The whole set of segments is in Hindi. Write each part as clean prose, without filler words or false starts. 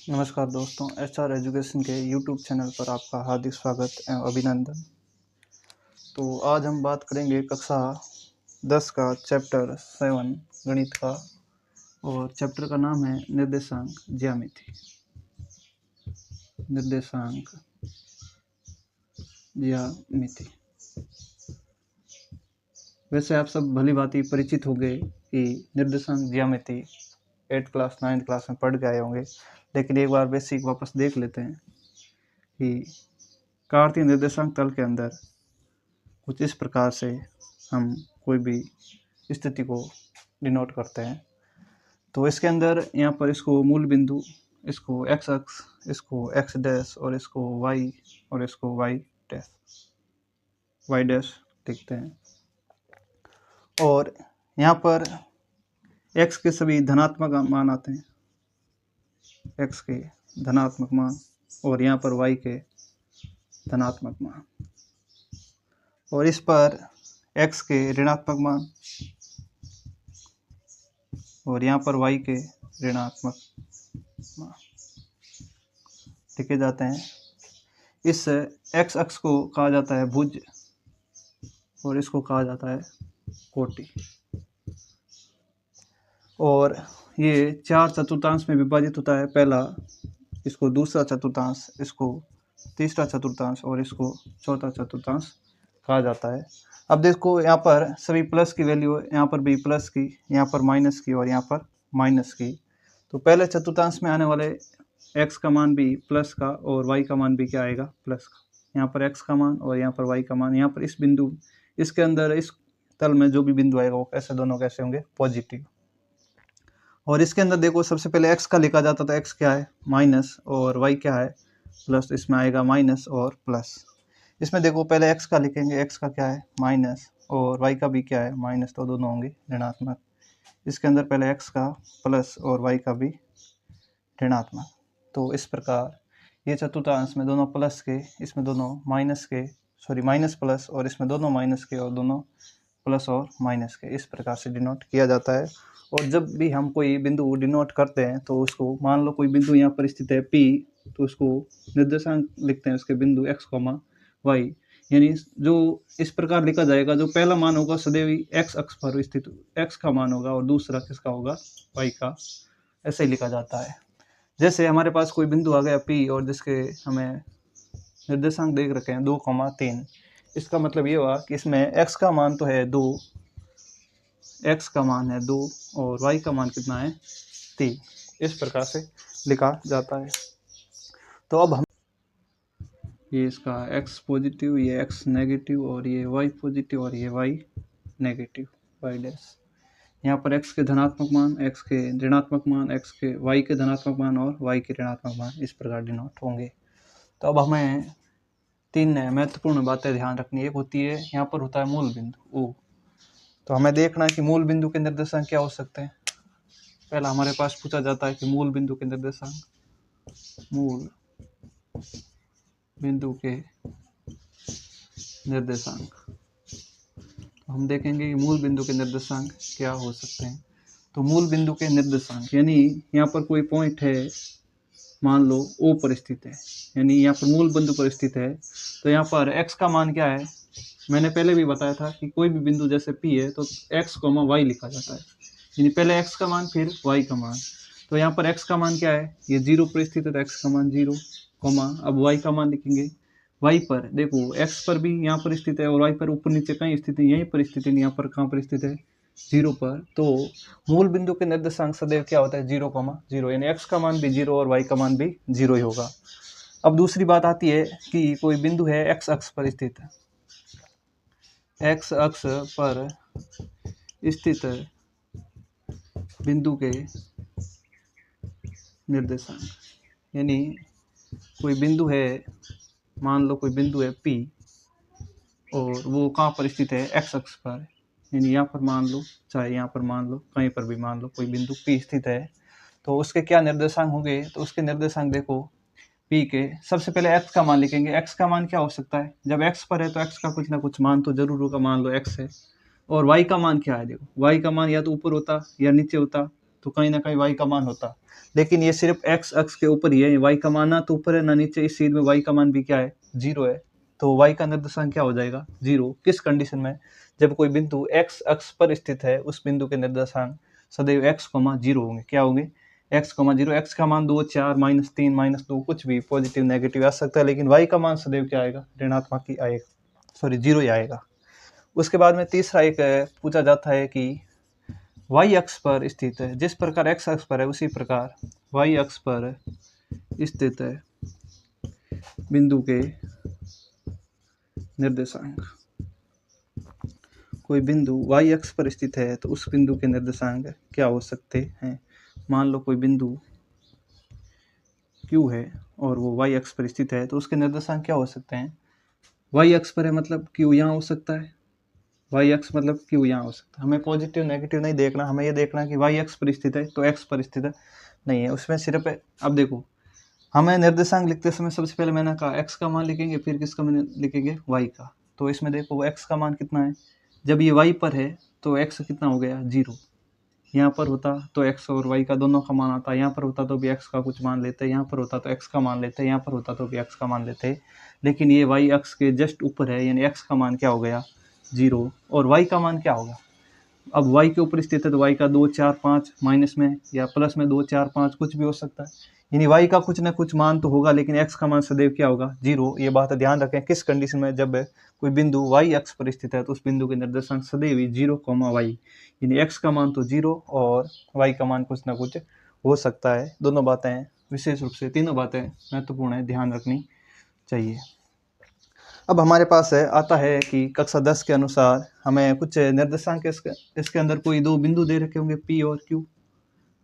नमस्कार दोस्तों, एचआर एजुकेशन के यूट्यूब चैनल पर आपका हार्दिक स्वागत एवं अभिनंदन। तो आज हम बात करेंगे कक्षा 10 का चैप्टर 7 गणित का, और चैप्टर का नाम है निर्देशांक ज्यामिति। निर्देशांक ज्यामिति। वैसे आप सब भली भांति परिचित हो गए कि निर्देशांक ज्यामिति 8th क्लास 9th क्लास में पढ़ के आए होंगे, लेकिन एक बार बेसिक वापस देख लेते हैं कि कार्तीय निर्देशांक तल के अंदर कुछ इस प्रकार से हम कोई भी स्थिति को डिनोट करते हैं। तो इसके अंदर यहाँ पर इसको मूल बिंदु, इसको एक्स अक्ष, इसको एक्स डैश और इसको वाई और इसको वाई डैश लिखते हैं। और यहाँ पर एक्स के सभी धनात्मक मान आते हैं, एक्स के धनात्मक मान, और यहाँ पर वाई के धनात्मक मान, और इस पर x के ऋणात्मक मान और यहाँ पर y के ऋणात्मक मान लिखे जाते हैं। इस x अक्ष को कहा जाता है भुज और इसको कहा जाता है कोटि, और ये 4 चतुर्थांश में विभाजित होता है। पहला, इसको दूसरा चतुर्थांश, इसको तीसरा चतुर्थांश और इसको चौथा चतुर्थांश कहा जाता है। अब देखो यहाँ पर सभी प्लस की वैल्यू, यहाँ पर भी प्लस की, यहाँ पर माइनस की और यहाँ पर माइनस की। तो पहले चतुर्थांश में आने वाले x का मान भी प्लस का और y का मान भी क्या आएगा, प्लस का। यहाँ पर x का मान और यहाँ पर y का मान, यहाँ पर इस बिंदु, इसके अंदर इस तल में जो भी बिंदु आएगा वो कैसे, दोनों कैसे होंगे, पॉजिटिव। और इसके अंदर देखो सबसे पहले x का लिखा जाता था, x क्या है, माइनस, और y क्या है, प्लस। इसमें आएगा माइनस और प्लस। इसमें देखो पहले x का लिखेंगे, x का क्या है, माइनस, और y का भी क्या है, माइनस, तो दोनों होंगे ऋणात्मक। इसके अंदर पहले x का प्लस और y का भी ऋणात्मक। तो इस प्रकार ये चतुर्थांश में दोनों प्लस के, इसमें दोनों माइनस के, माइनस प्लस, और इसमें दोनों माइनस के और दोनों प्लस और माइनस के, इस प्रकार से डिनोट किया जाता है। और जब भी हम कोई बिंदु डिनोट करते हैं तो उसको, मान लो कोई बिंदु यहाँ पर स्थित है P, तो उसको निर्देशांक लिखते हैं उसके बिंदु x, y, यानी जो इस प्रकार लिखा जाएगा, जो पहला मान होगा सदैव x अक्ष पर स्थित x का मान होगा और दूसरा किसका होगा, y का। ऐसे ही लिखा जाता है। जैसे हमारे पास कोई बिंदु आ गया P और जिसके हमें निर्देशांक देख रखे हैं 2,3, इसका मतलब ये हुआ कि इसमें x का मान तो है 2, x का मान है 2 और y का मान कितना है, 3। इस प्रकार से लिखा जाता है। तो अब हम, ये इसका x पॉजिटिव, ये x नेगेटिव, और ये y पॉजिटिव और ये y नेगेटिव, y डैश। यहाँ पर x के धनात्मक मान, x के ऋणात्मक मान, x के y के धनात्मक मान और y के ऋणात्मक मान इस प्रकार डिनोट होंगे। तो अब हमें 3 महत्वपूर्ण बातें ध्यान रखनी है। एक होती है, यहाँ पर होता है मूल बिंदु O। तो हमें देखना है कि मूल बिंदु के निर्देशांक क्या हो सकते हैं। पहला हमारे पास पूछा जाता है कि मूल बिंदु के निर्देशांक, मूल बिंदु के निर्देशांक। तो हम देखेंगे कि मूल बिंदु के निर्देशांक क्या हो सकते हैं। तो मूल बिंदु के निर्देशांक, यानी यहाँ पर कोई पॉइंट है, मान लो O पर स्थित है, यानी यहाँ पर मूल बिंदु पर स्थित है, तो यहाँ पर x का मान क्या है, मैंने पहले भी बताया था कि कोई भी बिंदु जैसे P है तो x, y लिखा जाता है, यानी पहले x का मान फिर y का मान। तो यहाँ पर x का मान क्या है, ये 0 पर स्थित है तो x का मान 0, अब y का मान लिखेंगे। y पर देखो x पर भी यहाँ पर स्थित है और y पर ऊपर नीचे कहीं स्थित है, यहीं पर स्थित है, यहाँ पर कहाँ पर स्थित है, 0 पर। तो मूल बिंदु के निर्देशांक सदैव क्या होता है, 0, 0, यानी x का मान भी 0 और y का मान भी 0 ही होगा। अब दूसरी बात आती है कि कोई बिंदु है x अक्ष पर स्थित है, x अक्ष पर स्थित बिंदु के निर्देशांक, यानी कोई बिंदु है, मान लो कोई बिंदु है P और वो कहाँ पर स्थित है, x अक्ष पर, यानी यहाँ पर मान लो, चाहे यहाँ पर मान लो, कहीं पर भी मान लो कोई बिंदु P स्थित है, तो उसके क्या निर्देशांक होंगे। तो उसके निर्देशांक देखो, P के सबसे पहले x का मान लिखेंगे। x का मान क्या हो सकता है, जब x पर है तो x का कुछ ना कुछ मान तो जरूर होगा, मान लो x है। और y का मान क्या है, देखो y का मान या तो ऊपर होता या नीचे होता, तो कहीं ना कहीं y का मान होता, लेकिन ये सिर्फ x अक्ष के ऊपर ही है, y का मान ना तो ऊपर है ना नीचे, इस चीज में y का मान भी क्या है, 0 है। तो y का निर्देशांक क्या हो जाएगा, 0। किस कंडीशन में, जब कोई बिंदु x अक्ष पर स्थित है, उस बिंदु के निर्देशांक सदैव x, 0 होंगे। क्या होंगे, x, 0। x का मान 2, 4, -3, -2 कुछ भी पॉजिटिव नेगेटिव आ सकता है, लेकिन y का मान सदैव क्या आएगा, ऋणात्मक ही आएगा, सॉरी 0 ही आएगा। उसके बाद में तीसरा एक पूछा जाता है कि y अक्ष पर स्थित है, जिस प्रकार x अक्ष पर है उसी प्रकार y अक्ष पर स्थित है बिंदु के निर्देशांक। कोई बिंदु y अक्ष पर स्थित है तो उस बिंदु के निर्देशांक क्या हो सकते हैं। मान लो कोई बिंदु Q है और वो y अक्ष पर स्थित है, तो उसके निर्देशांक क्या हो सकते हैं। y अक्ष पर है मतलब Q यहाँ हो सकता है, y अक्ष मतलब Q यहाँ हो सकता है। हमें पॉजिटिव नेगेटिव नहीं देखना, हमें ये देखना है कि y अक्ष पर स्थित है तो x पर स्थित है नहीं है, उसमें सिर्फ है। अब देखो, हमें निर्देशांक लिखते समय सबसे पहले मैंने कहा x का मान लिखेंगे, फिर किसका मान लिखेंगे, y का। तो इसमें देखो x का मान कितना है, जब ये y पर है तो x कितना हो गया, 0। यहाँ पर होता तो x और y का दोनों का मान आता, यहाँ पर होता तो भी x का कुछ मान लेते, यहाँ पर होता तो x का मान लेते, यहाँ पर होता तो भी x का मान लेते, लेकिन ये y अक्ष के जस्ट ऊपर है, यानी x का मान क्या हो गया, 0। और y का मान क्या होगा, अब y के ऊपर स्थित है तो y का 2, 4, 5 माइनस में या प्लस में 2, 4, 5 कुछ भी हो सकता है, यानी y का कुछ ना कुछ मान तो होगा, लेकिन x का मान सदैव क्या होगा, 0। ये बात ध्यान रखें। किस कंडीशन में, जब कोई बिंदु y अक्ष पर स्थित है तो उस बिंदु के निर्देशांक सदैव 0, y, यानी x का मान तो 0 और y का मान कुछ ना कुछ हो सकता है। दोनों बातें विशेष रूप से, तीनों बातें महत्वपूर्ण है, ध्यान रखनी चाहिए। अब हमारे पास है आता है कि कक्षा 10 के अनुसार हमें कुछ निर्देशांक इसके अंदर कोई दो बिंदु दे रखे होंगे P और Q।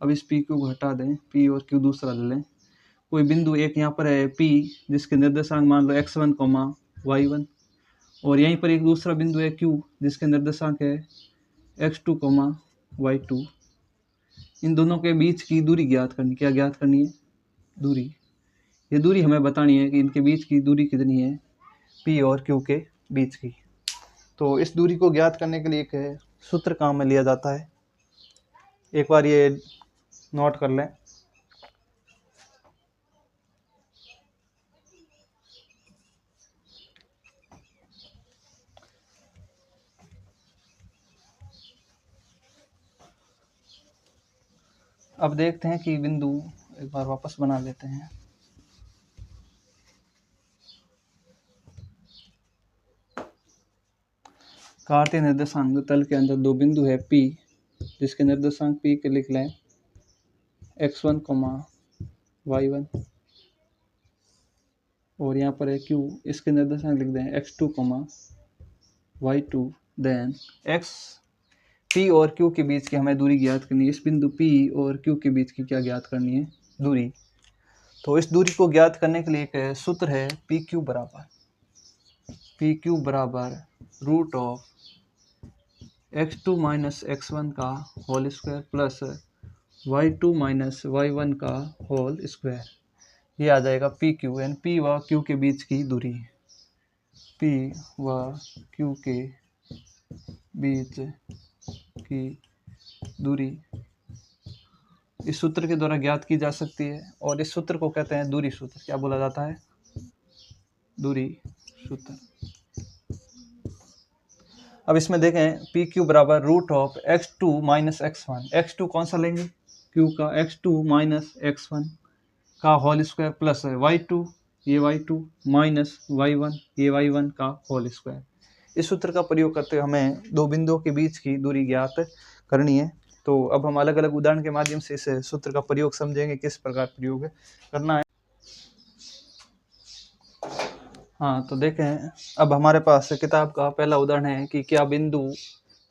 अब इस P Q को हटा दें, P और Q दूसरा ले लें। कोई बिंदु एक यहाँ पर है P, जिसके निर्देशांक मान लो x1, y1, और यहीं पर एक दूसरा बिंदु है Q, जिसके निर्देशांक है x2, y2। इन दोनों के बीच की दूरी ज्ञात करनी। क्या ज्ञात करनी है, दूरी। ये दूरी हमें बतानी है कि इनके बीच की दूरी कितनी है, P और Q के बीच की। तो इस दूरी को ज्ञात करने के लिए एक सूत्र काम में लिया जाता है, एक बार ये नोट कर लें। अब देखते हैं कि बिंदु, एक बार वापस बना लेते हैं। कार्तीय निर्देशांक तल के अंदर दो बिंदु है P, जिसके निर्देशांक P के लिख लें x1, y1, और यहाँ पर है Q, इसके निर्देशांक लिख दें x2, y2। Then x, P और Q के बीच की हमें दूरी ज्ञात करनी है। इस बिंदु P और Q के बीच की क्या ज्ञात करनी है, दूरी। तो इस दूरी को ज्ञात करने के लिए एक सूत्र है PQ बराबर root of x2 minus x1 का whole square plus y2 minus y1 का होल स्क्वायर। ये आ जाएगा PQ, यानी P व Q के बीच की दूरी। P व Q के बीच की दूरी इस सूत्र के द्वारा ज्ञात की जा सकती है, और इस सूत्र को कहते हैं दूरी सूत्र। क्या बोला जाता है, दूरी सूत्र। अब इसमें देखें PQ बराबर root of x2 minus x1। x2 कौन सा लेंगे, Q का, x2 माइनस x1 का होल स्क्वायर प्लस y2, ये y2 माइनस y1, ये y1 का होल स्क्वायर। इस सूत्र का प्रयोग करते हुए हमें दो बिंदुओं के बीच की दूरी ज्ञात करनी है। तो अब हम अलग अलग उदाहरण के माध्यम से इस सूत्र का प्रयोग समझेंगे, किस प्रकार प्रयोग करना है। हाँ, तो देखें, अब हमारे पास किताब का पहला उदाहरण है कि क्या बिंदु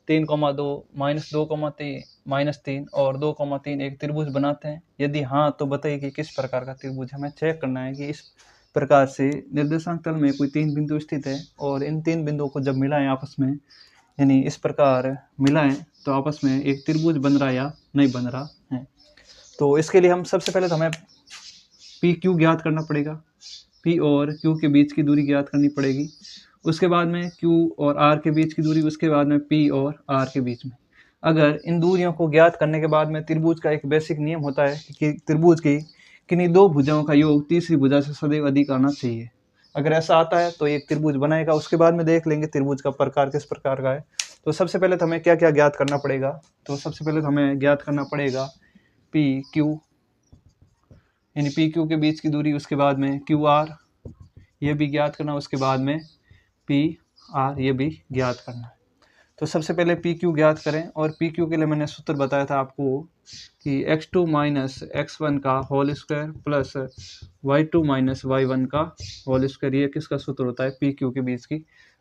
3,2, -3 और 2,3 एक त्रिभुज बनाते हैं। यदि हाँ तो बताइए कि किस प्रकार का त्रिभुज। हमें चेक करना है कि इस प्रकार से निर्देशांक तल में कोई तीन बिंदु स्थित है, और इन तीन बिंदुओं को जब मिलाएं आपस में, यानी इस प्रकार मिलाएं, तो आपस में एक त्रिभुज बन रहा या नहीं बन रहा है। तो इसके लिए हम सबसे पहले तो हमें PQ ज्ञात करना पड़ेगा, P और Q के बीच की दूरी ज्ञात करनी पड़ेगी। उसके बाद में Q और R के बीच की दूरी, उसके बाद में P और R के बीच में। अगर इन दूरियों को ज्ञात करने के बाद में त्रिभुज का एक बेसिक नियम होता है कि त्रिभुज की किन्हीं दो भुजाओं का योग तीसरी भुजा से सदैव अधिक आना चाहिए। अगर ऐसा आता है तो एक त्रिभुज बनाएगा। उसके बाद में देख लेंगे त्रिभुज का प्रकार किस प्रकार का है। तो सबसे पहले तो हमें क्या क्या ज्ञात करना पड़ेगा, तो सबसे पहले तो हमें ज्ञात करना पड़ेगा पी क्यू, यानी पी क्यू के बीच की दूरी, उसके बाद में क्यू आर ये भी ज्ञात करना, उसके बाद में पी आर ये भी ज्ञात करना है। तो सबसे पहले पी क्यू ज्ञात करें, और पी क्यू के लिए मैंने सूत्र बताया था आपको कि x2 माइनस x1 का whole square plus y2 minus y1 का होल स्क्वायर, ये किसका सूत्र होता है, पी क्यू के बीच की,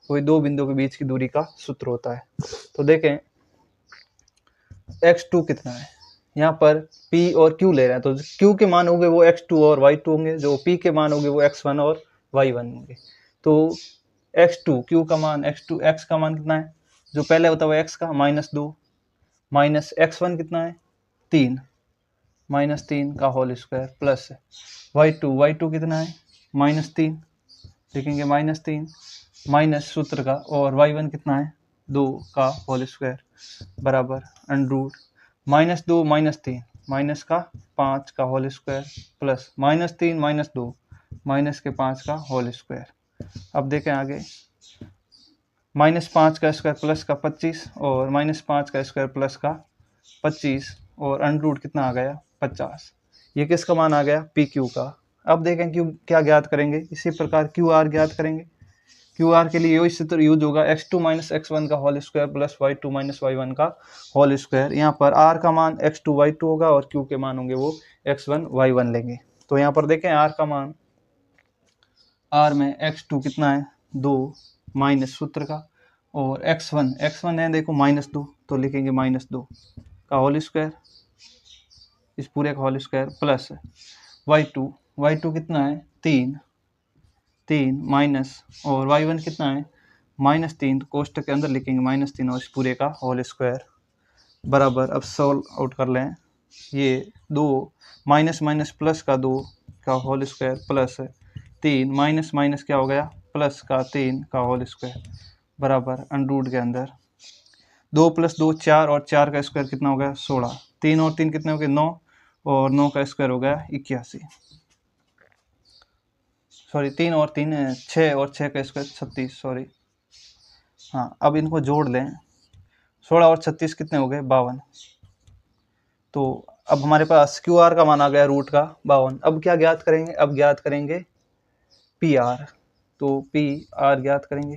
कोई दो बिंदु के बीच की दूरी का सूत्र होता है। तो देखें x2 कितना है, यहाँ पर p और q ले रहे हैं, तो q के मान होंगे वो x2 और y2 होंगे, जो p के मान होंगे वो x1 और y1 होंगे। तो x2 q का मान x2 x का मान कितना है, जो पहले होता है x का -2 माइनस x1 कितना है 3 -3 का होल स्क्वायर प्लस y2 कितना है -3 लिखेंगे -3 माइनस सूत्र का, और y1 कितना है 2 का होल स्क्वायर बराबर अंडरूट -2 -3 माइनस का 5 का होल स्क्वायर प्लस -3 -2 माइनस के 5 का होल स्क्वायर। अब देखें आगे, -5 का स्क्वायर प्लस का 25 और -5 का स्क्वायर प्लस का 25 और अंडरूट कितना आ गया 50। ये किसका मान आ गया, पी क्यू का। अब देखें क्यू क्या ज्ञात करेंगे, इसी प्रकार क्यू आर ज्ञात करेंगे। क्यू आर के लिए यही सूत्र यूज होगा, x2 माइनस x1 का whole square plus y2 minus y1 का होल स्क्वायर। यहाँ पर r का मान x2 y2 होगा और q के मान होंगे वो x1 y1 लेंगे। तो यहाँ पर देखें r का मान, r में x2 कितना है 2 माइनस सूत्र का, और x1 है देखो -2, तो लिखेंगे -2 का होल स्क्वायर, इस पूरे का होल स्क्वायर प्लस y2 कितना है 3 माइनस, और y1 कितना है -3, तो कोष्टक के अंदर लिखेंगे -3 और इस पूरे का होल स्क्वायर बराबर। अब सॉल्व आउट कर लें, ये 2 माइनस प्लस का 2 का होल स्क्वायर प्लस 3 माइनस क्या हो गया प्लस का 3 का होल स्क्वायर बराबर अंडरूट के अंदर 2 + 2 4 और 4 का स्क्वायर कितना हो गया 16, 3 और 3 कितने हो गए 9 और 9 का स्क्वायर हो गया 81, सॉरी 3 और 3 6 और 6 का स्क्वायर 36, सॉरी हाँ। अब इनको जोड़ लें, 16 और 36 कितने हो गए 52। तो अब हमारे पास क्यू आर का मान आ गया रूट का 52। अब क्या ज्ञात करेंगे, अब ज्ञात करेंगे पी आर। तो पी आर ज्ञात करेंगे,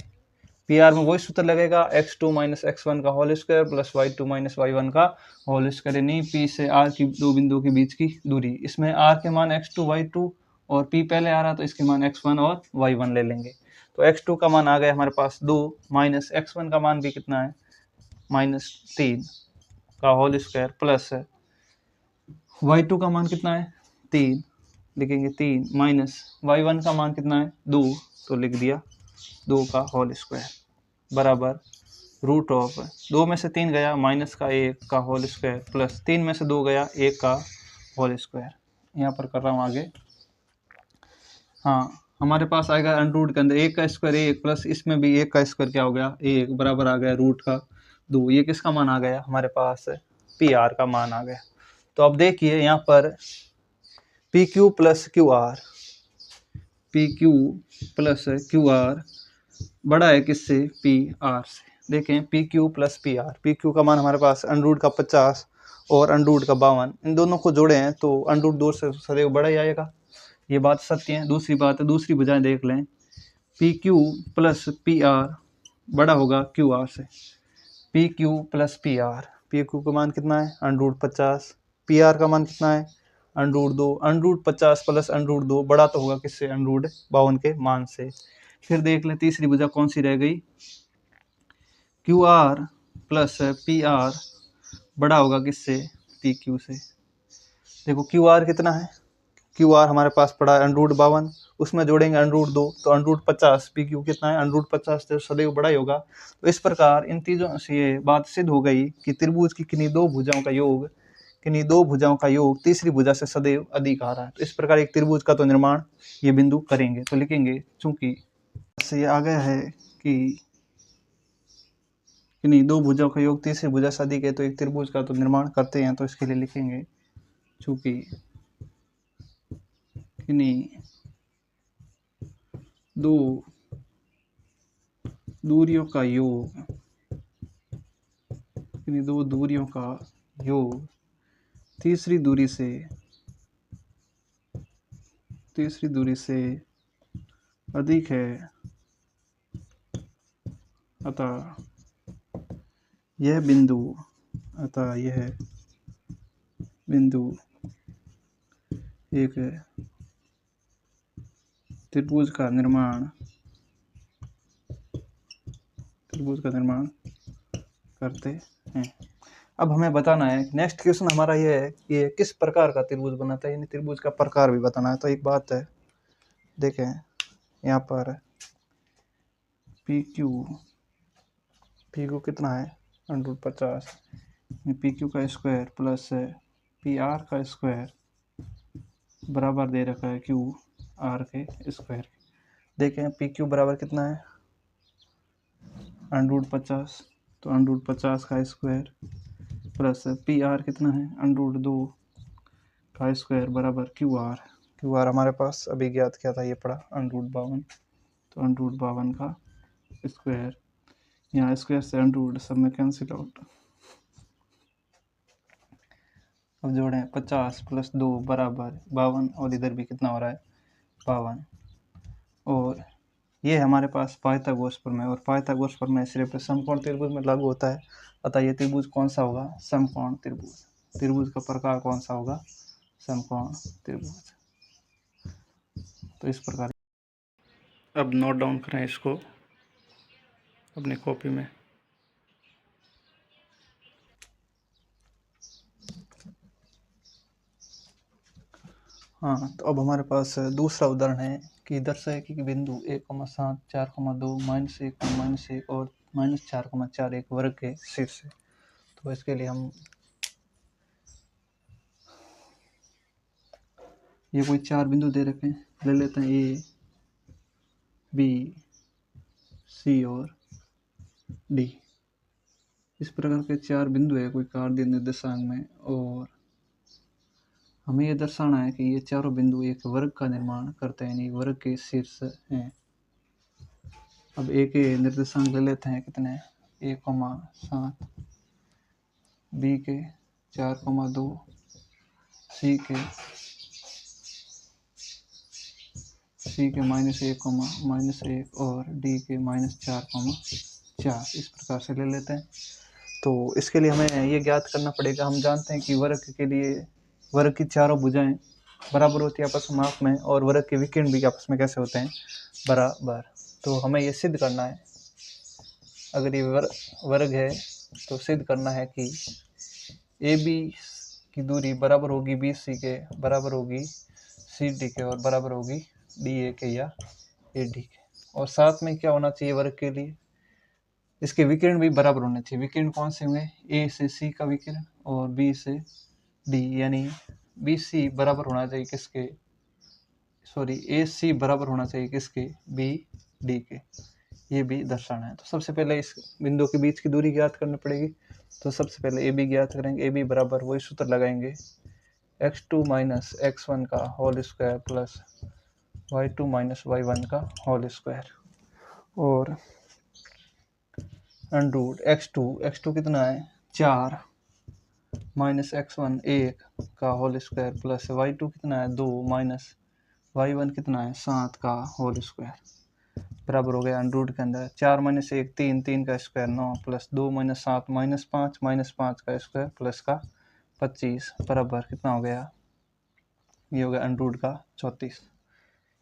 पी आर में वही सूत्र लगेगा x2 माइनस x1 का whole square plus y2 minus y1 का होल स्क्वायर, यानी पी से आर की दो बिंदुओं के बीच की दूरी। इसमें आर के मान x2 y2 और p पहले आ रहा तो इसके मान x1 और y1 ले लेंगे। तो x2 का मान आ गया हमारे पास 2 माइनस x1 का मान भी कितना है -3 का होल स्क्वायर प्लस y2 का मान कितना है 3, लिखेंगे 3 माइनस y1 का मान कितना है 2, तो लिख दिया 2 का होल स्क्वायर बराबर रूट ऑफ 2 में से 3 गया माइनस का 1 का होल स्क्वायर प्लस 3 में से 2 गया 1 का होल स्क्वायर। यहाँ पर कर रहा हूँ आगे, हाँ हमारे पास आएगा अंडरूट के अंदर 1 का स्क्वायर 1 प्लस इसमें भी 1 का स्क्वायर क्या हो गया 1 बराबर आ गया रूट का 2। ये किसका मान आ गया हमारे पास पी आर का मान आ गया। तो अब देखिए यहाँ पर P Q plus Q R, P Q plus Q R बड़ा है किससे पी आर से। देखें P Q plus P R, P Q का मान हमारे पास अंडरूट का 50 और अंडरूट का 52, इन दोनों को जोड़े हैं तो अंडरूट 2 से सदैव बड़ा ही आएगा, ये बात सत्य है। दूसरी बात है, दूसरी भुजाएं देख लें, P Q plus P R बड़ा होगा क्यू आर से, P Q plus P R, P Q का मान कितना है अंडरूट 50, पी आर का मान कितना है अंडरूट 2, अंडरूट 50 प्लस अंडरूट 2 बड़ा तो होगा किससे अंडरूट 52 के मान से। फिर देख लें तीसरी भुजा कौन सी रह गई, Q R plus P R बड़ा होगा किससे पी क्यू से। देखो क्यू आर कितना है, क्यू आर हमारे पास पड़ा है अंडरूट 52, उसमें जोड़ेंगे अंडरूट 2 तो अंडरूट 50, पी क्यू कितना है अंडरूट 50 तो सदैव बड़ा ही होगा। तो इस प्रकार इन चीज़ों से ये बात सिद्ध हो गई कि त्रिभुज की किन्हीं दो भुजाओं का योग तीसरी भुजा से सदैव अधिक आ रहा है। तो इस प्रकार एक त्रिभुज का तो निर्माण ये बिंदु करेंगे। तो लिखेंगे चूंकि से ये आ गया है कि कि नहीं, दो भुजाओं का योग तीसरी भुजा से अधिक है तो एक त्रिभुज का तो निर्माण करते हैं, तो इसके लिए लिखेंगे चूंकि कि नहीं दो दूरियों का योग, कि नहीं दो दूरियों का योग तीसरी दूरी से अधिक है, अतः यह बिंदु एक त्रिभुज का निर्माण करते हैं। अब हमें बताना है, नेक्स्ट क्वेश्चन हमारा ये है कि ये किस प्रकार का त्रिभुज बनाता है, यानी त्रिभुज का प्रकार भी बताना है। तो एक बात है, देखें यहाँ पर पी क्यू कितना है √50, पी क्यू का स्क्वायर प्लस पी आर का स्क्वायर बराबर दे रखा है क्यू आर के स्क्वायर। देखें पी क्यू बराबर कितना है √50, तो √50 का स्क्वायर प्लस पी आर कितना है √2 का स्क्वायर बराबर क्यू आर हमारे पास अभी ज्ञात किया था, ये पड़ा √52, तो √52 का स्क्वायर, यहाँ स्क्वायर से √ सब में कैंसिल आउट। अब जोड़ें 50 + 2 बराबर 52, और इधर भी कितना हो रहा है 52, और ये हमारे पास पाइथागोरस प्रमेय, और पाइथागोरस प्रमेय सिर्फ समकोण त्रिभुज में लागू होता है। अतः ये त्रिभुज कौन सा होगा, समकोण त्रिभुज। त्रिभुज का प्रकार कौन सा होगा, समकोण त्रिभुज। तो इस प्रकार अब नोट डाउन करें इसको अपनी कॉपी में। हाँ, तो अब हमारे पास दूसरा उदाहरण है कि दर्शाए कि बिंदु 1,7, 4,2, -1, -1 और -4,4 एक वर्ग के शीर्ष है। तो इसके लिए हम ये कोई 4 बिंदु दे रखे हैं, ले लेते हैं ए, बी, सी और डी। इस प्रकार के 4 बिंदु है कोई कार्य निर्देशांक में, और हमें ये दर्शाना है कि ये चारों बिंदु एक वर्ग का निर्माण करते हैं, यानी वर्ग के शीर्ष हैं। अब ए के निर्देशांक ले लेते हैं कितने, 1,7, बी के 4,2, सी के -1, और डी के -4,4 इस प्रकार से ले लेते हैं। तो इसके लिए हमें ये ज्ञात करना पड़ेगा, हम जानते हैं कि वर्ग के लिए वर्ग की चारों भुजाएं बराबर होती है आपस में माप में, और वर्ग के विकर्ण भी आपस में कैसे होते हैं, बराबर। तो हमें ये सिद्ध करना है, अगर ये वर्ग है तो सिद्ध करना है कि ए बी की दूरी बराबर होगी बी सी के, बराबर होगी सी डी के, और बराबर होगी डी ए के या ए डी के। और साथ में क्या होना चाहिए वर्ग के लिए, इसके विकिरण भी बराबर होने चाहिए। विकिरण कौन से होंगे, ए से सी का विकिरण और बी से डी, यानी बी सी बराबर होना चाहिए किसके, ए सी बराबर होना चाहिए किसके, बी डी के। ये भी दर्शाना है। तो सबसे पहले इस बिंदु के बीच की दूरी ज्ञात करनी पड़ेगी। तो सबसे पहले ए बी ज्ञात करेंगे। ए बी बराबर वही सूत्र लगाएंगे, x2 - x1 का whole square plus y2 - y1 का होल स्क्वायर, और √x2 कितना है 4 -x1 1 का होल स्क्वायर प्लस y2 कितना है 2 y1 कितना है 7 का होल स्क्वायर बराबर हो गया √ के अंदर 4 - 1 3, 3 का स्क्वायर 9 प्लस 2 - 7 -5 का स्क्वायर प्लस का 25 बराबर कितना हो गया, ये हो गया √ का 34।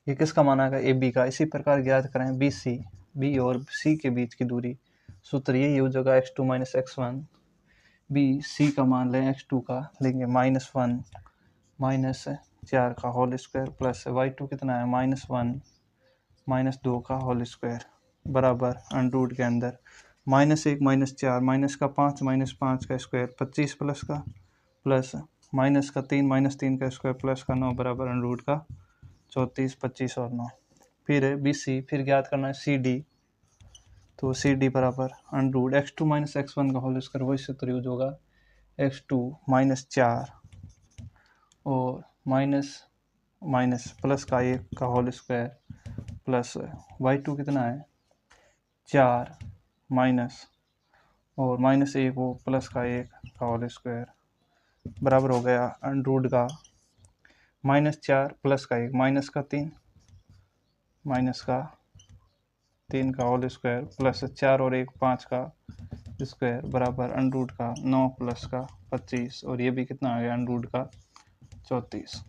ये किसका माना है, ए बी का। इसी प्रकार ज्ञात करें बी और सी के बीच की दूरी। सूत्र यही हो जाएगा x2 - x1। बी सी का मान लें x2 का लेंगे -1 -4 का होल स्क्वायर प्लस y2 कितना है -1 -2 का होल स्क्वायर बराबर √ के अंदर -1 -4 -5 का स्क्वायर 25 प्लस का प्लस -3 का स्क्वायर प्लस का 9 बराबर √ का 34 25 और 9। फिर बी सी, फिर ज्ञात करना है सी डी। तो सी डी बराबर under root x2 minus x1 का होल स्क्वायर, वही सूत्र यूज होगा, x2 माइनस 4 और माइनस माइनस प्लस का 1 का होल स्क्वायर प्लस y2 कितना है 4 माइनस और माइनस 1 वो प्लस का 1 का होल स्क्वायर बराबर हो गया अंडर रूट का -4 प्लस का 1 माइनस का 3 का होल स्क्वायर प्लस 4 और 1 5 का स्क्वायर बराबर अंडर रूट का 9 प्लस का 25 और ये भी कितना आ गया अंडर रूट का 34।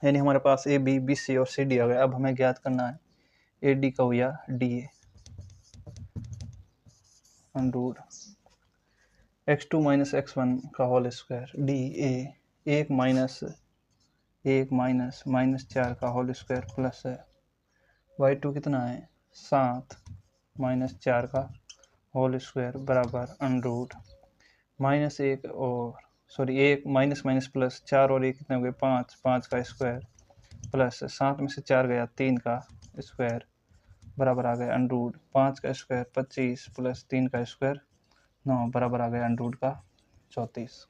यानी हमारे पास ए बी बी सी और सी डी आ गया। अब हमें ज्ञात करना है ए डी का या D A under root x2 minus x1 का whole square D A 1 minus -4 का होल स्क्वायर प्लस है y2 कितना है 7 माइनस 4 का होल स्क्वायर बराबर अंडर रूट -1 और सॉरी 1 माइनस प्लस 4 और 1 कितने हो गए 5 का स्क्वायर प्लस 7 में से 4 गया 3 का स्क्वायर बराबर आ गया अंडर रूट 5 का स्क्वायर 25 प्लस 3 का स्क्वायर 9 बराबर आ गया अंडर रूट का 34।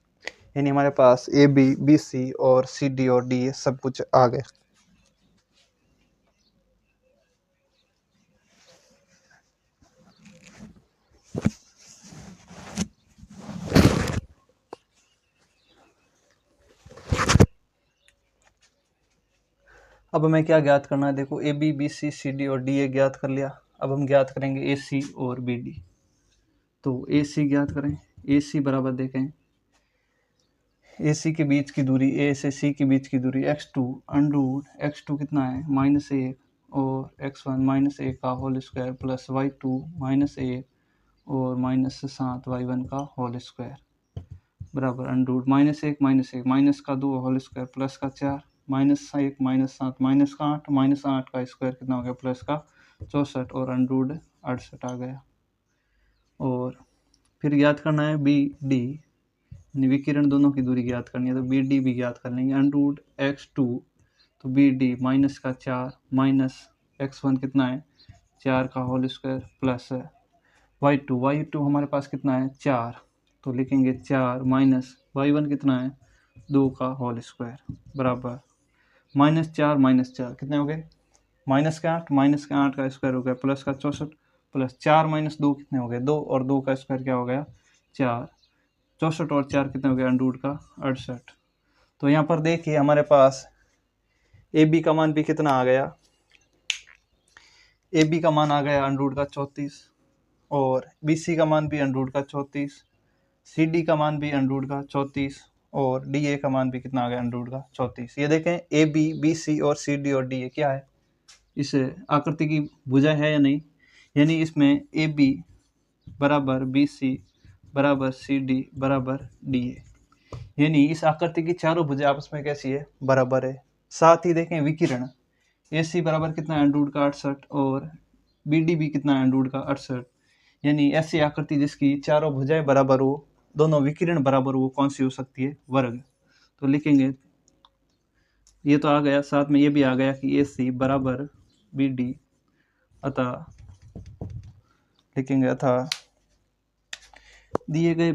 यानी हमारे पास ए बी बी सी और सी डी और डी ए सब कुछ आ गए। अब हमें क्या ज्ञात करना है, देखो A B B C C D और डी ए ज्ञात कर लिया। अब हम ज्ञात करेंगे ए सी और बी डी। तो ए सी ज्ञात करें, ए सी बराबर देखें ए सी के बीच की दूरी, ए से सी के बीच की दूरी x2 अंडर रूट x2 कितना है -1 और x1 -1 का होल स्क्वायर प्लस y2 -1 और -7 y1 का होल स्क्वायर बराबर अंडर रूट -1 माइनस का 2 होल स्क्वायर प्लस का 4 -1 -7 माइनस का 8 का स्क्वायर कितना हो गया प्लस का 64 और अंडर रूट 68 आ गया। और फिर ज्ञात करना है बी डी, विकिरण दोनों की दूरी ज्ञात करनी है, तो बी डी भी ज्ञात कर लेंगे अंडर रूट x2 तो बी डी माइनस का 4 माइनस x1 कितना है 4 का होल स्क्वायर प्लस y2 हमारे पास कितना है 4 तो लिखेंगे 4 माइनस y1 कितना है 2 का होल स्क्वायर बराबर -4 कितने हो गए माइनस के 8 का स्क्वायर हो गया प्लस का 64 प्लस 4 माइनस 2 कितने हो गए 2 और 2 का स्क्वायर क्या हो गया 4 64 और 4 कितने हो गया अंडर रूट का 68। तो यहाँ पर देखिए हमारे पास ए बी का मान भी कितना आ गया, ए बी का मान आ गया अंडर रूट का 34 और बी सी का मान भी अंडर रूट का 34, सी डी का मान भी अंडर रूट का 34 और डी ए का मान भी कितना आ गया अंडर रूट का 34। ये देखें ए बी बी सी और सी डी और डी ए क्या है, इस आकृति की भुजा है या नहीं, यानी इसमें ए बी बराबर बी सी बराबर सी डी बराबर डी ए, यानी इस आकृति की चारों भुजा आपस में कैसी है बराबर है। साथ ही देखें विकिरण ए सी बराबर कितना है अंडर रूट का 68 और बी डी भी कितना है अंडर रूट का 68, यानी ऐसी आकृति जिसकी चारों भुजाएं बराबर हो, दोनों विकिरण बराबर हो, कौन सी हो सकती है वर्ग। तो लिखेंगे ये तो आ गया, साथ में ये भी आ गया कि ए सी बराबर बी डी अतः लिखेंगे अतः दिए गए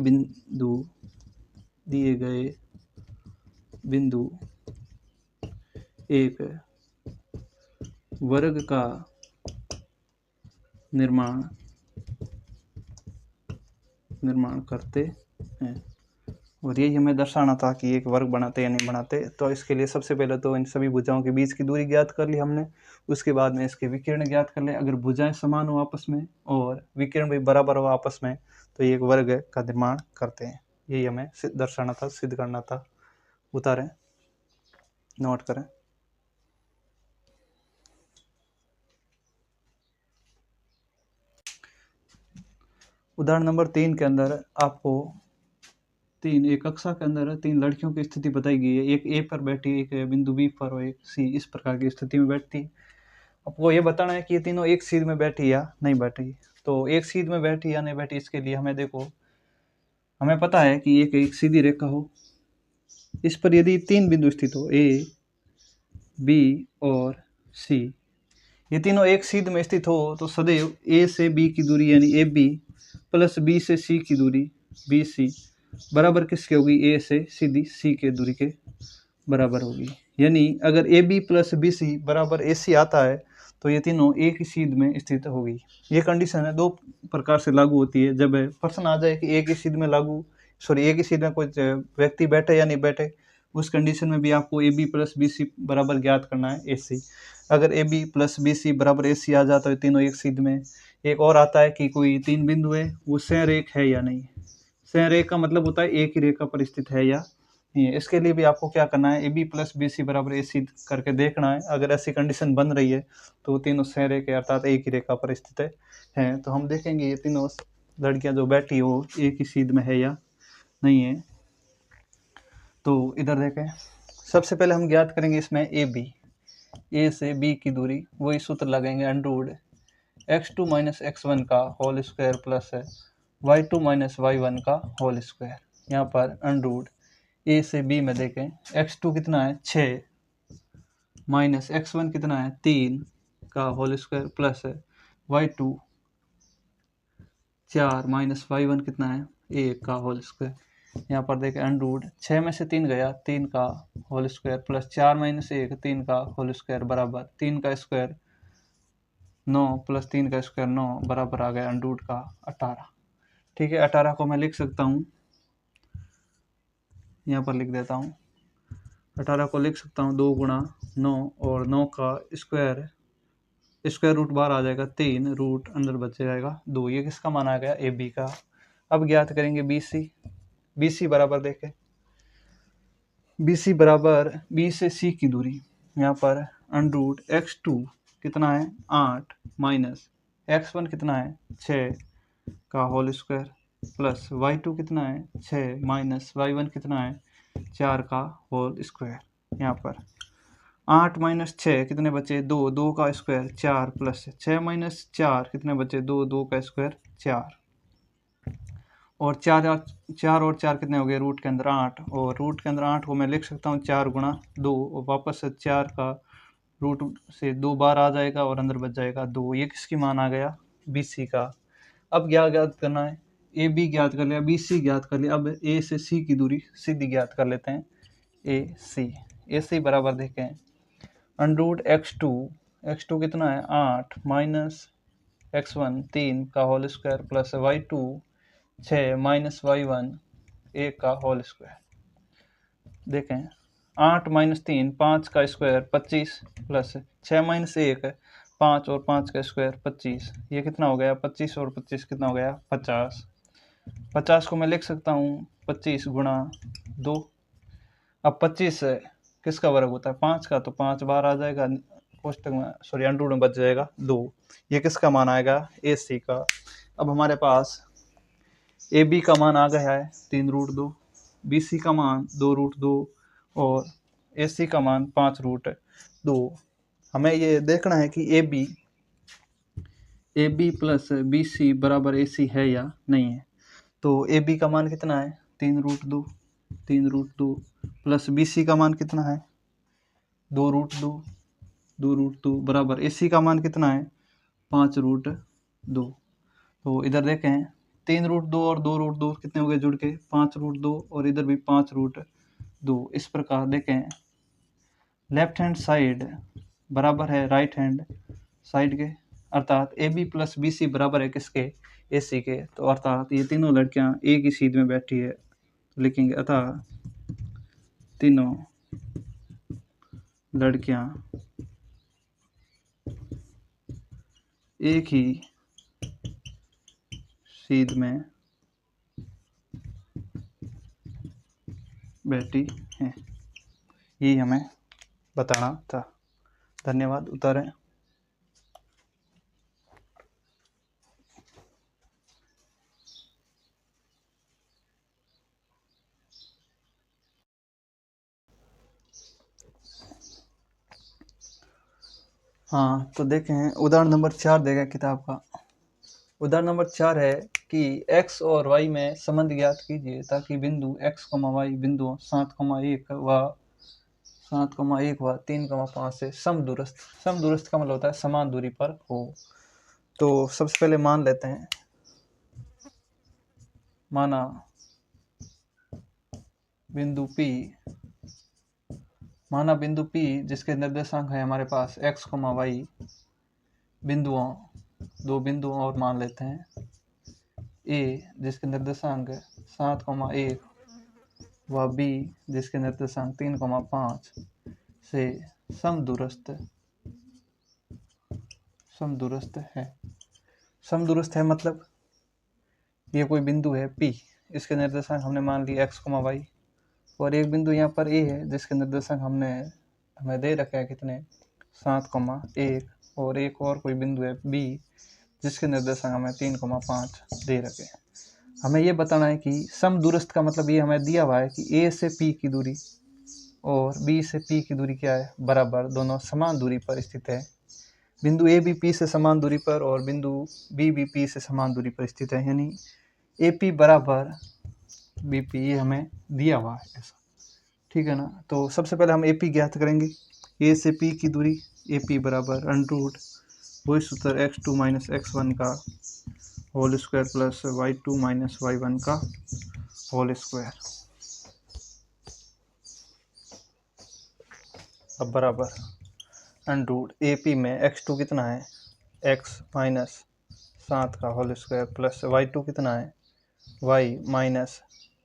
बिंदु एक वर्ग का निर्माण करते हैं। और यही हमें दर्शाना था कि एक वर्ग बनाते या नहीं बनाते। तो इसके लिए सबसे पहले तो इन सभी भुजाओं के बीच की दूरी ज्ञात कर ली हमने, उसके बाद में इसके विकिरण ज्ञात कर ले। अगर भुजाएं समान हो आपस में और विकिरण भी बराबर हो आपस में तो ये एक वर्ग का निर्माण करते हैं। यही हमें दर्शाना था, सिद्ध करना था। उतारें, नोट करें। उदाहरण नंबर 3 के अंदर आपको एक कक्षा के अंदर 3 लड़कियों की स्थिति बताई गई है। एक ए पर बैठी, एक बिंदु बी पर और एक सी, इस प्रकार की स्थिति में बैठती। आपको ये बताना है कि ये तीनों एक सीध में बैठी या नहीं बैठी। तो एक सीध में बैठी या नहीं बैठी, इसके लिए हमें देखो, हमें पता है कि एक सीधी रेखा हो, इस पर यदि 3 बिंदु स्थित हो ए बी और सी, ये तीनों एक सीध में स्थित हो तो सदैव ए से बी की दूरी यानी ए बी प्लस बी से सी की दूरी बी सी बराबर किसके होगी, ए से सीधी सी के दूरी के बराबर होगी। यानी अगर A B plus B C बराबर ए सी आता है तो ये तीनों एक ही सीध में स्थित होगी। ये कंडीशन है दो प्रकार से लागू होती है। जब प्रश्न आ जाए कि एक ही सीध में एक ही सीध में कोई व्यक्ति बैठे या नहीं बैठे, उस कंडीशन में भी आपको A B plus B C बराबर ज्ञात करना है ए सी। अगर A B plus B C बराबर ए सी आ जाता है तीनों एक सीध में। एक और आता है कि कोई तीन बिंदु है वो संरेख है या नहीं। संरेख का मतलब होता है एक ही रेखा पर स्थित है या नहीं। इसके लिए भी आपको क्या करना है, A B plus B C बराबर ए सी करके देखना है। अगर ऐसी कंडीशन बन रही है तो तीनों संरेख अर्थात एक ही रेखा पर स्थित है। तो हम देखेंगे ये तीनों लड़कियां जो बैठी हो एक ही सीध में है या नहीं है। तो इधर देखें, सबसे पहले हम ज्ञात करेंगे इसमें ए बी, ए से बी की दूरी, वही सूत्र लगाएंगे अंडरवुड x2 माइनस x1 का whole square plus y2 minus y1 का होल स्क्वायर। यहाँ पर अंडरवुड ए से बी में देखें, x2 कितना है 6 माइनस x1 कितना है 3 का whole square plus y2 4 minus y1 कितना है 1 का होल स्क्वायर। यहाँ पर देखें अंडरवुड 6 में से 3 गया 3 का होल स्क्वायर प्लस 4 माइनस 1 3 का होल स्क्वायर बराबर 3 का स्क्वायर 9 प्लस 3 का स्क्वायर 9 बराबर आ गया अंडरवुड का 18। ठीक है, 18 को मैं लिख सकता हूँ, यहाँ पर लिख देता हूँ। 18 को लिख सकता हूँ 2 गुणा 9 और 9 का स्क्वायर रूट बाहर आ जाएगा 3 रूट अंदर बच जाएगा 2। ये किसका मान आ गया, ए बी का। अब ज्ञात करेंगे बी सी। बी सी बराबर देखें, बी सी बराबर बी से सी की दूरी, यहाँ पर अंडरवुड x2 कितना है 8 माइनस x1 कितना है 6 का होल स्क्वायर प्लस y2 कितना है 6 माइनस y1 कितना है 4 का होल स्क्वायर। यहाँ पर 8 माइनस 6 कितने बचे 2, 2 का स्क्वायर 4 प्लस 6 माइनस 4 कितने बचे 2, 2 का स्क्वायर 4 और 4 और 4 कितने हो गए रूट के अंदर 8 और रूट के अंदर 8 को मैं लिख सकता हूँ 4 गुणा 2 और वापस से 4 का रूट से 2 बार आ जाएगा और अंदर बच जाएगा 2। ये किसकी मान आ गया, बी सी का। अब क्या ज्ञात करना है, ए बी ज्ञात कर लिया, बी सी ज्ञात कर लिया। अब ए से सी की दूरी सीधी ज्ञात कर लेते हैं, ए सी बराबर देखें अंडरवुड x2 कितना है 8 माइनस x1 3 का whole square plus y2 6 minus y1 1 का होल स्क्वायर। देखें 8 माइनस 3 5 का स्क्वायर 25 प्लस 6 माइनस 1 5 और 5 का स्क्वायर 25। ये कितना हो गया 25 और 25 कितना हो गया 50। 50 को मैं लिख सकता हूँ 25 गुणा 2। अब 25 किसका वर्ग होता है 5 का, तो 5 बार आ जाएगा कोष्टक में, सॉरी अंडरवुड में बच जाएगा 2। ये किसका मान आएगा, ए सी का। अब हमारे पास ए बी का मान आ गया है 3 रूट 2, बी सी का मान 2 रूट 2 और ए सी का मान 5 रूट 2। हमें ये देखना है कि A B plus B C बराबर ए सी है या नहीं है। तो ए बी का मान कितना है 3 रूट 2 प्लस बी सी का मान कितना है 2 रूट 2 बराबर ए सी का मान कितना है 5 रूट 2। तो इधर देखें 3 रूट 2 और 2 रूट 2 कितने हो गए जुड़ के 5 रूट 2 और इधर भी 5 रूट 2। इस प्रकार देखें लेफ्ट हैंड साइड बराबर है राइट हैंड साइड के, अर्थात A B plus B C बराबर है किसके, ए सी के। तो अर्थात ये तीनों लड़कियां एक ही सीध में बैठी है, तो लिखेंगे अर्थात तीनों लड़कियां एक ही सीध में बैठी हैं। यही हमें बताना था। धन्यवाद। उतारें। हाँ, तो देखें उदाहरण नंबर 4 देगा किताब का। उदाहरण नंबर 4 है कि x और y में संबंध ज्ञात कीजिए ताकि बिंदु x, y बिंदुओं 7, 1 व 7,1 हुआ 3,5 से समदूरस्थ। समदूरस्थ का मतलब होता है समान दूरी पर हो। तो सबसे पहले मान लेते हैं, माना बिंदु P जिसके निर्देशांक है हमारे पास x, y बिंदुओं, दो बिंदुओं और मान लेते हैं A जिसके निर्देशांक 7,1 व B जिसके निर्देशांक 3,5 से समदूरस्थ है। समदूरस्थ है मतलब ये कोई बिंदु है P, इसके निर्देशांक हमने मान लिए x, y और एक बिंदु यहाँ पर A है जिसके निर्देशांक हमें दे रखा है कितने 7,1 और एक और कोई बिंदु है B जिसके निर्देशांक हमें 3,5 दे रखे हैं। हमें ये बताना है कि समदूरस्थ का मतलब ये हमें दिया हुआ है कि A से P की दूरी और B से P की दूरी क्या है, बराबर, दोनों समान दूरी पर स्थित है। बिंदु A भी P से समान दूरी पर और बिंदु B भी P से समान दूरी पर स्थित है, यानी AP बराबर BP, ये हमें दिया हुआ है ऐसा, ठीक है ना। तो सबसे पहले हम AP ज्ञात करेंगे। A से P की दूरी AP बराबर अंडररूट वही सूत्र x2 माइनस x1 का whole square plus y2 minus y1 का होल स्क्वायर, अब बराबर अंडररूट AP में x2 कितना है x माइनस 7 का होल स्क्वायर प्लस y2 कितना है y माइनस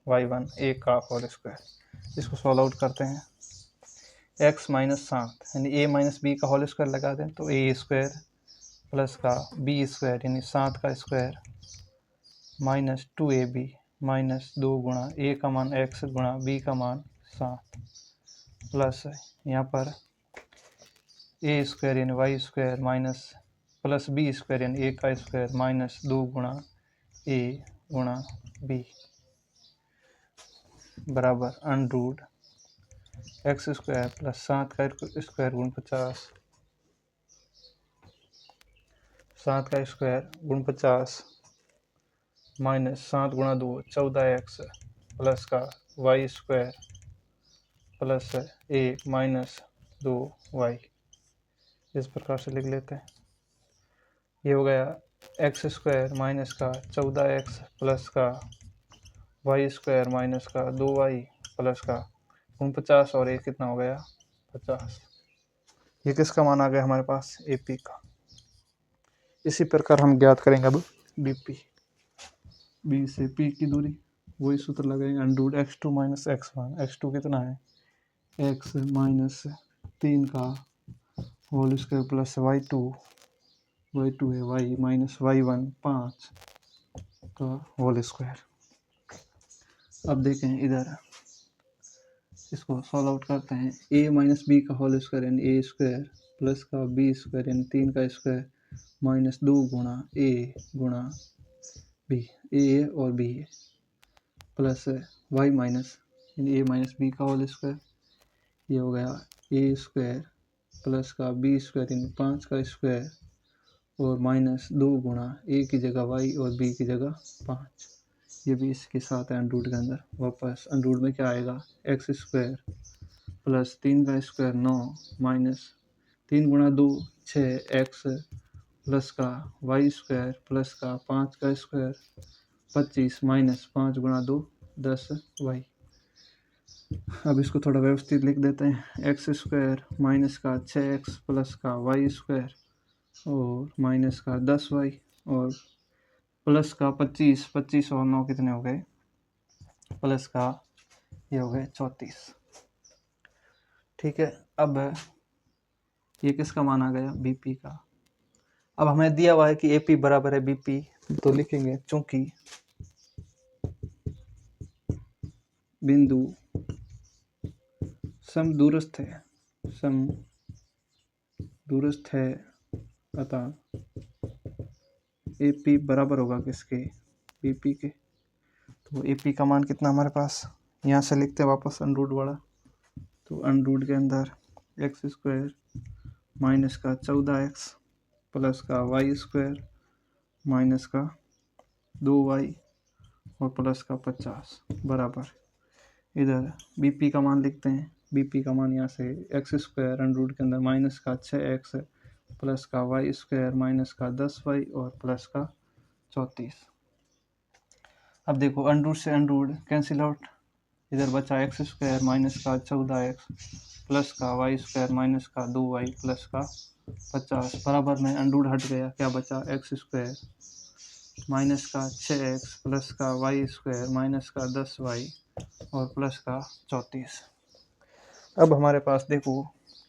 y1 1 का होल स्क्वायर। इसको सॉल्व आउट करते हैं, x माइनस 7 यानी a माइनस b का होल स्क्वायर लगा दें तो a स्क्वायर प्लस का b स्क्वायर यानी 7 का स्क्वायर माइनस 2ab माइनस 2 गुणा a का मान x गुणा b का मान 7 प्लस यहाँ पर a स्क्वायर यानी y square minus plus b square यानी a का स्क्वायर माइनस 2 गुणा a गुणा b बराबर अंडररूट एक्स स्क्वायर प्लस 7 का स्क्वायर गुण 50, 7 का स्क्वायर गुण 50 माइनस 7 गुणा 2 14x प्लस का y square plus 1 minus 2y, इस प्रकार से लिख लेते हैं। ये हो गया एक्स स्क्वायर माइनस का 14x प्लस का y स्क्वायर माइनस का 2y प्लस का गुण 50 और ये कितना हो गया 50। ये किसका मान आ गया हमारे पास AP का। इसी प्रकार हम ज्ञात करेंगे अब BP। B से P की दूरी वही सूत्र लगाएंगे under root x2 minus x1। x2 कितना है x माइनस 3 का होल स्क्वायर प्लस y2 है y माइनस y1 5 का होल स्क्वायर। अब देखें इधर इसको सॉल्व आउट करते हैं, a माइनस b का होल स्क्वायर यानी a स्क्वायर प्लस का b स्क्वायर यानी 3 का स्क्वायर माइनस 2 गुणा a गुणा b, a और b प्लस y माइनस यानी a माइनस b का होल स्क्वायर, ये हो गया a स्क्वायर प्लस का b स्क्वायर यानी 5 का स्क्वायर और माइनस 2 गुणा a की जगह y और b की जगह 5, ये भी इसके साथ है अंडररूट के अंदर। वापस अंडररूट में क्या आएगा एक्स स्क्वायर प्लस 3 का स्क्वायर 9 माइनस 3 गुणा 2 6 एक्स प्लस का वाई स्क्वायर प्लस का 5 का स्क्वायर 25 माइनस 5 गुणा 2 10 वाई। अब इसको थोड़ा व्यवस्थित लिख देते हैं, एक्स स्क्वायर माइनस का 6x प्लस का वाई स्क्वायर और माइनस का 10y और प्लस का 25 और 9 कितने हो गए प्लस का ये हो गए 34, ठीक है। अब ये किसका मान आ गया BP का। अब हमें दिया हुआ है कि AP बराबर है BP, तो लिखेंगे चूंकि बिंदु समदूरस्थ है अतः AP बराबर होगा किसके BP के। तो AP का मान कितना हमारे पास, यहाँ से लिखते हैं वापस अंडररूट वाला, तो अंडररूट के अंदर एक्स स्क्वायर माइनस का 14x प्लस का वाई स्क्वायर माइनस का 2y और प्लस का 50 बराबर, इधर BP का मान लिखते हैं बीपी का मान यहाँ से एक्स स्क्वायर अंडर रूट के अंदर माइनस का 6x प्लस का वाई स्क्वायर माइनस का 10y और प्लस का 34। अब देखो अंडर रूट से अंडर रूट कैंसिल आउट, इधर बचा एक्स स्क्वायर माइनस का 14x प्लस का वाई स्क्वायर माइनस का 2y प्लस का 50 बराबर में अंडर रूट हट गया, क्या बचा एक्स स्क्वायर माइनस का 6x प्लस का वाई स्क्वायर माइनस का 10y और प्लस का 34। अब हमारे पास देखो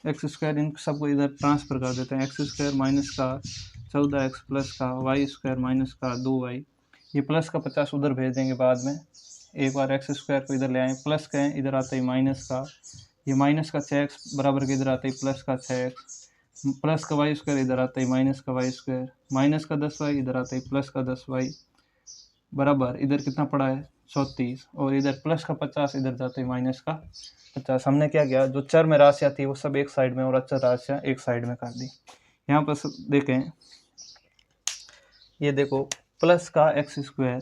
एक्स स्क्वायर इन सबको इधर ट्रांसफर कर देते हैं, एक्स स्क्वायर माइनस का 14x प्लस का वाई स्क्वायर माइनस का 2y, ये प्लस का 50 उधर भेज देंगे बाद में, एक बार एक्स स्क्वायर को इधर ले आए, प्लस का है इधर आता है माइनस का, ये माइनस का 6x बराबर के इधर आता है प्लस का 6x, प्लस का वाई स्क्वायर इधर आता है माइनस का वाई स्क्वायर, माइनस का 10y इधर आता है प्लस का 10y बराबर इधर कितना पड़ा है 34, और इधर प्लस का 50 इधर जाते हैं माइनस का 50। हमने क्या किया, जो चर में राशियाँ थी वो सब एक साइड में और अचर राशियाँ एक साइड में कर दी। यहाँ पर देखें, ये देखो प्लस का एक्स स्क्वायर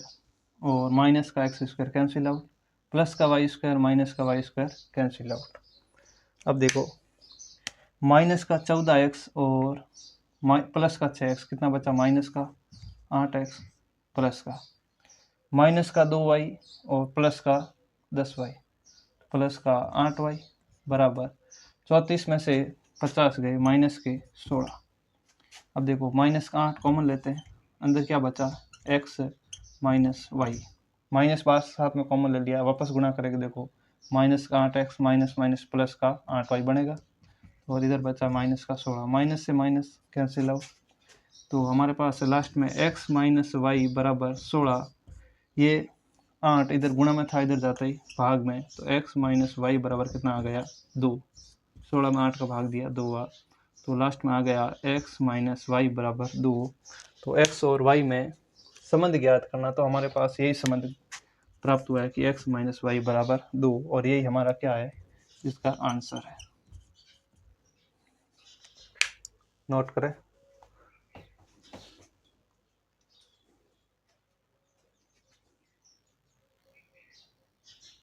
और माइनस का x square cancel out, plus का वाई स्क्वायर माइनस का वाई स्क्वायर कैंसिल आउट। अब देखो माइनस का 14x और प्लस का 6x कितना बचा, माइनस का 8x प्लस का माइनस का 2y और प्लस का 10y प्लस का 8y बराबर 34 में से 50 गए माइनस के 16। अब देखो माइनस का 8 कॉमन लेते हैं, अंदर क्या बचा x माइनस वाई, माइनस बात साथ में कॉमन ले लिया, वापस गुणा करेंगे, देखो माइनस का 8x माइनस माइनस प्लस का 8y बनेगा, और इधर बचा माइनस का 16, माइनस से माइनस कैंसिल आउट, तो हमारे पास लास्ट में x माइनस वाई बराबर 16, ये 8 इधर गुणा में था इधर जाता ही भाग में, तो x माइनस वाई बराबर कितना आ गया 2, 16 में 8 का भाग दिया 2 बार, तो लास्ट में आ गया x माइनस वाई बराबर 2। तो x और y में संबंध ज्ञात करना, तो हमारे पास यही संबंध प्राप्त हुआ है कि x माइनस वाई बराबर 2, और यही हमारा क्या है, इसका आंसर है। नोट करें।